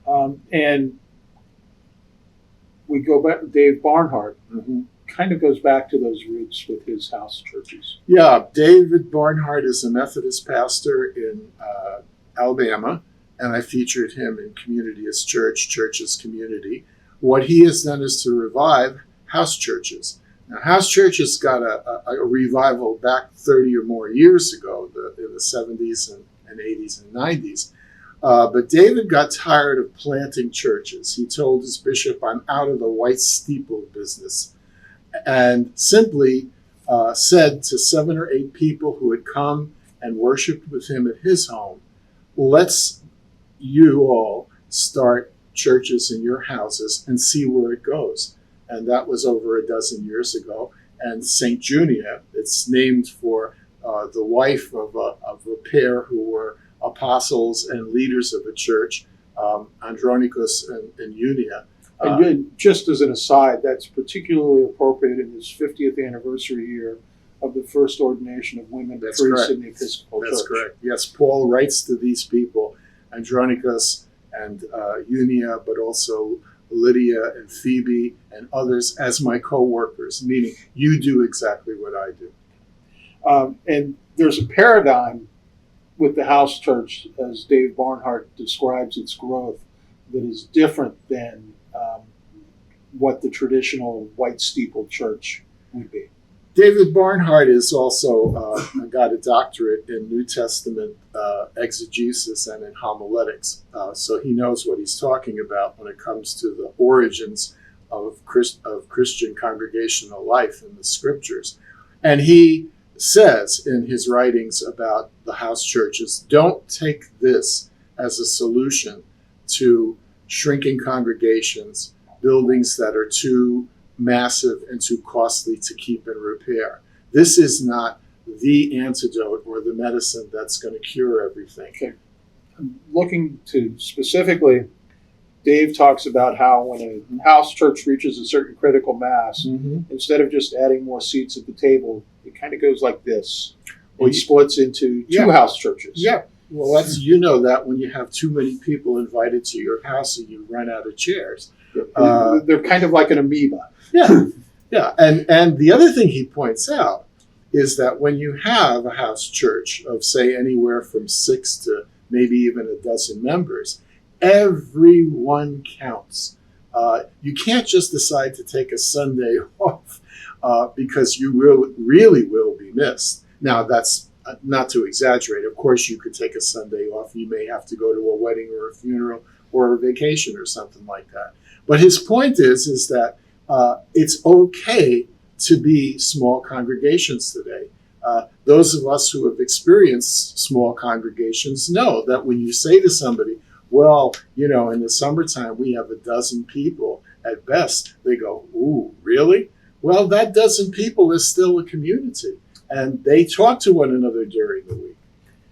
And we go back, Dave Barnhart kind of goes back to those roots with his house churches. Yeah, David Barnhart is a Methodist pastor in Alabama, and I featured him in Community as Church, Church as Community. What he has done is to revive house churches. Now, house churches got a revival back 30 or more years ago, in the 70s and 80s and 90s. But David got tired of planting churches. He told his bishop, "I'm out of the white steeple business," and simply said to 7 or 8 people who had come and worshiped with him at his home, "Let's you all start churches in your houses and see where it goes." And that was over a dozen years ago. And St. Junia, it's named for the wife of a pair who were apostles and leaders of the church, Andronicus and Junia. And just as an aside, that's particularly appropriate in this 50th anniversary year of the first ordination of women priests in the Episcopal Church. That's correct. Yes, Paul writes to these people, Andronicus and Junia, but also Lydia and Phoebe and others, as my co-workers, meaning you do exactly what I do. And there's a paradigm with the house church, as Dave Barnhart describes its growth, that is different than what the traditional white steeple church would be. David Barnhart is also got a doctorate in New Testament exegesis and in homiletics, so he knows what he's talking about when it comes to the origins of Christian congregational life in the scriptures. And he says in his writings about the house churches, don't take this as a solution to shrinking congregations, buildings that are too massive and too costly to keep in repair. This is not the antidote or the medicine that's going to cure everything. Okay. I'm looking to specifically, Dave talks about how when a house church reaches a certain critical mass, instead of just adding more seats at the table, it kind of goes like this. It splits into two house churches. Yeah. Well, you know that when you have too many people invited to your house and you run out of chairs. They're kind of like an amoeba. Yeah. And the other thing he points out is that when you have a house church of, say, anywhere from 6 to maybe even a dozen members, everyone counts. You can't just decide to take a Sunday off because you really will be missed. Now, that's not to exaggerate. Of course, you could take a Sunday off. You may have to go to a wedding or a funeral or a vacation or something like that. But his point is that it's okay to be small congregations today. Those of us who have experienced small congregations know that when you say to somebody, well, in the summertime we have a dozen people at best, they go, ooh, really? Well, that dozen people is still a community, and they talk to one another during the week.